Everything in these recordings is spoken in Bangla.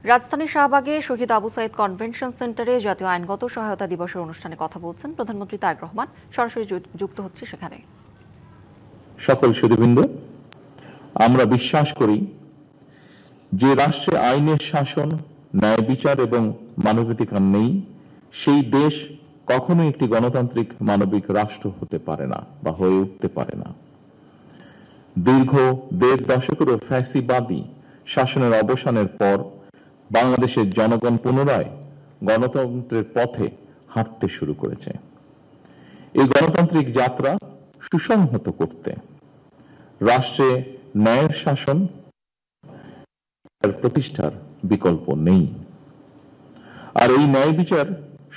রাজধানীর শাহবাগে শহীদ আবু সাইদ কনভেনশন সেন্টারে জাতীয় আইনগত সহায়তা দিবসের অনুষ্ঠানে কথা বলছেন প্রধানমন্ত্রী তারেক রহমান। সরাসরি যুক্ত হচ্ছে সেখানে। সকল সুধীবৃন্দ, আমরা বিশ্বাস করি যে রাষ্ট্রে আইনের শাসন, ন্যায় বিচার এবং মানবাধিকার নেই, সেই দেশ কখনোই একটি গণতান্ত্রিক মানবিক রাষ্ট্র হতে পারে না বা হয়ে উঠতে পারে না। দীর্ঘ ১.৫ দশকেরও ফ্যাসিবাদী শাসনের অবসানের পর বাংলাদেশের জনগণ পুনরায় গণতন্ত্রের পথে হাঁটতে শুরু করেছে। এই গণতান্ত্রিক যাত্রা সুসংহত করতে রাষ্ট্রে ন্যায়ের শাসন প্রতিষ্ঠার বিকল্প নেই, আর এই ন্যায় বিচার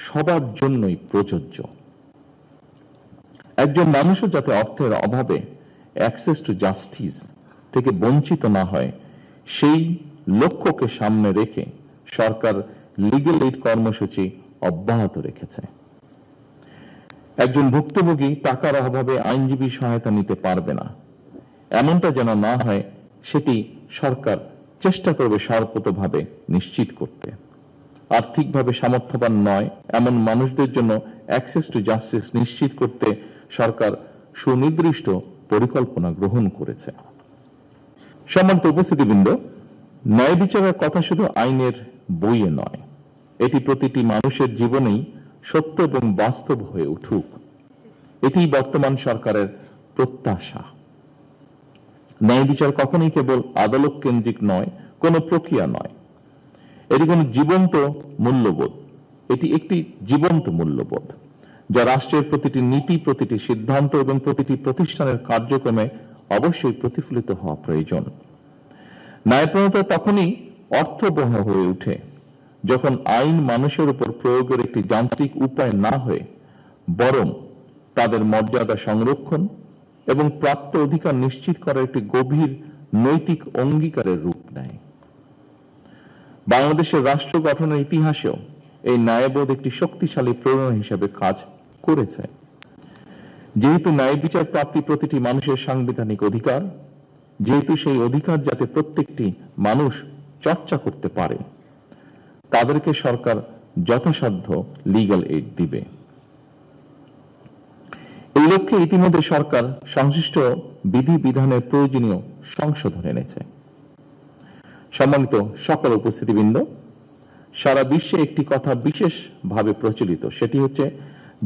সবার জন্যই প্রযোজ্য। একজন মানুষও যাতে অর্থের অভাবে অ্যাক্সেস টু জাস্টিস থেকে বঞ্চিত না হয়, সেই লক্ষ্যকে সামনে রেখে সরকার লিগ্যাল এইড কর্মসূচি অব্যাহত রেখেছে। একজন ভুক্তভোগী টাকার অভাবে আইনজীবী সহায়তা নিতে পারবে না, এমনটা যেন না হয়, সেটি সরকার চেষ্টা করবে সর্বতোভাবে নিশ্চিত করতে। আর্থিকভাবে সামর্থ্যবান নয় এমন মানুষদের জন্য অ্যাক্সেস টু জাস্টিস নিশ্চিত করতে সরকার সুনির্দিষ্ট পরিকল্পনা গ্রহণ করেছে। সম্মানিত উপস্থিতিবৃন্দ, ন্যায় বিচারের কথা শুধু আইনের বইয়ে নয়, এটি প্রতিটি মানুষের জীবনেই সত্য এবং বাস্তব হয়ে উঠুক, এটি বর্তমান সরকারের প্রত্যাশা। ন্যায় বিচার কখনোই কেবল আদালত কেন্দ্রিক নয়, কোনো প্রক্রিয়া নয়, এটি কোনো জীবন্ত মূল্যবোধ। এটি একটি জীবন্ত মূল্যবোধ যা রাষ্ট্রের প্রতিটি নীতি, প্রতিটি সিদ্ধান্ত এবং প্রতিটি প্রতিষ্ঠানের কার্যক্রমে অবশ্যই প্রতিফলিত হওয়া প্রয়োজন। ন্যায়প্রণতা তখনই অর্থবহ হয়ে ওঠে যখন আইন মানুষের উপর প্রয়োগের একটি যান্ত্রিক উপায় না হয়ে বরং তাদের মর্যাদা সংরক্ষণ এবং প্রাপ্ত অধিকার নিশ্চিত করার একটি গভীর নৈতিক অঙ্গীকারের রূপ নেয়। বাংলাদেশের রাষ্ট্র গঠনের ইতিহাসেও এই ন্যায়বোধ একটি শক্তিশালী প্রেরণা হিসেবে কাজ করেছে। যেহেতু ন্যায় বিচার প্রাপ্তি প্রতিটি মানুষের সাংবিধানিক অধিকার, যেহেতু সেই অধিকার যাতে প্রত্যেকটি মানুষ চর্চা করতে পারে, তাদেরকে সরকার যথাসাধ্য লিগ্যাল এইড দিবে। এই লক্ষ্যে ইতিমধ্যে সরকার সংশ্লিষ্ট বিধিবিধানের প্রয়োজনীয় সংশোধন এনেছে। সম্মানিত সকল উপস্থিতিবৃন্দ, সারা বিশ্বে একটি কথা বিশেষভাবে প্রচলিত, সেটি হচ্ছে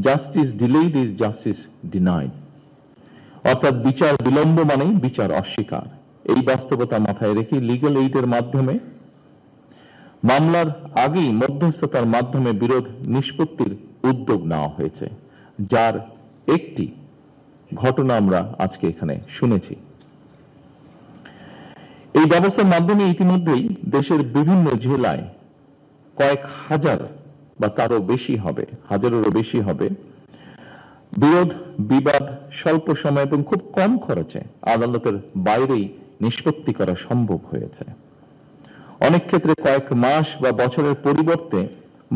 justice delayed is justice denied, অর্থাৎ বিচার বিলম্ব মানেই বিচার অস্বীকার। এই বাস্তবতা মাথায় রেখে লিগ্যাল এইডের মাধ্যমে মামলার আগেই মধ্যস্থতার মাধ্যমে বিরোধ নিষ্পত্তির উদ্যোগ নেওয়া হয়েছে, যার একটি ঘটনা আমরা আজকে এখানে শুনেছি। এই ব্যবস্থার মাধ্যমে ইতিমধ্যেই দেশের বিভিন্ন জেলায় কয়েক হাজার বা তারও বেশি হবে, হাজারেরও বেশি হবে, বিরোধ বিবাদ স্বল্প সময় এবং খুব কম খরচে আদালতের বাইরেই নিষ্পত্তি করা সম্ভব হয়েছে। অনেক ক্ষেত্রে কয়েক মাস বা বছরের পরিবর্তে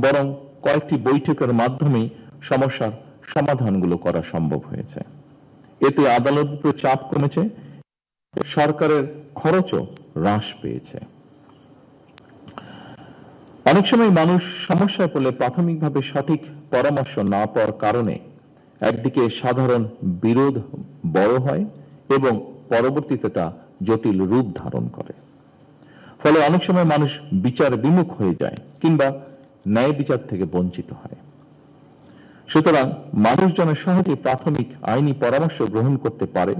বরং কয়েকটি বৈঠকের মাধ্যমেই সমস্যার সমাধানগুলো করা সম্ভব হয়েছে। এতে আদালতের উপর চাপ কমেছে, সরকারের খরচও হ্রাস পেয়েছে। অনেক সময় মানুষ সমস্যায় পড়লে প্রাথমিকভাবে সঠিক পরামর্শ না পাওয়ার কারণে একদিকে সাধারণ বিরোধ বড় হয় এবং পরবর্তীতে তা জটিল রূপ ধারণ করে। ফলে অনেক সময় মানুষ বিচার বিমুখ হয়ে যায় কিংবা ন্যায় বিচার থেকে বঞ্চিত হয়। সুতরাং মানুষ যেন সহজে প্রাথমিক আইনি পরামর্শ গ্রহণ করতে পারে,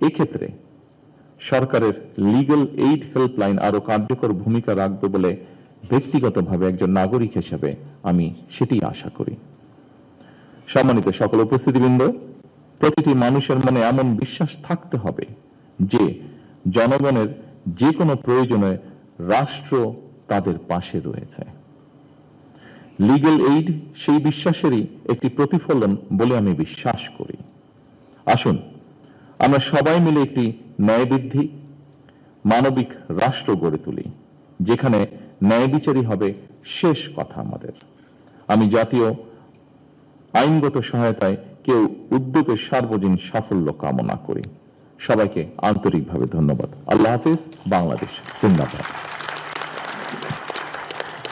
এক্ষেত্রে সরকারের লিগ্যাল এইড হেল্পলাইন আরো কার্যকর ভূমিকা রাখবে বলে ব্যক্তিগতভাবে একজন নাগরিক হিসেবে আমি সেটি আশা করি। সম্মানিত সকল উপস্থিতিবৃন্দ, প্রতিটি মানুষের মনে এমন বিশ্বাস থাকতে হবে যে জনগণের যে কোনো প্রয়োজনে রাষ্ট্র তাদের পাশে রয়েছে। লিগ্যাল এইড সেই বিশ্বাসেরই একটি প্রতিফলন বলে আমি বিশ্বাস করি। আসুন আমরা সবাই মিলে একটি ন্যায়বৃদ্ধি মানবিক রাষ্ট্র গড়ে তুলি, যেখানে ন্যায় বিচারই হবে শেষ কথা আমাদের। আমি জাতীয় আইনগত সহায়তায় কেউ উদ্যোগের সার্বজনীন সাফল্য কামনা করি। সবাইকে আন্তরিকভাবে ধন্যবাদ। আল্লাহ হাফিজ। বাংলাদেশ জিন্দাবাদ।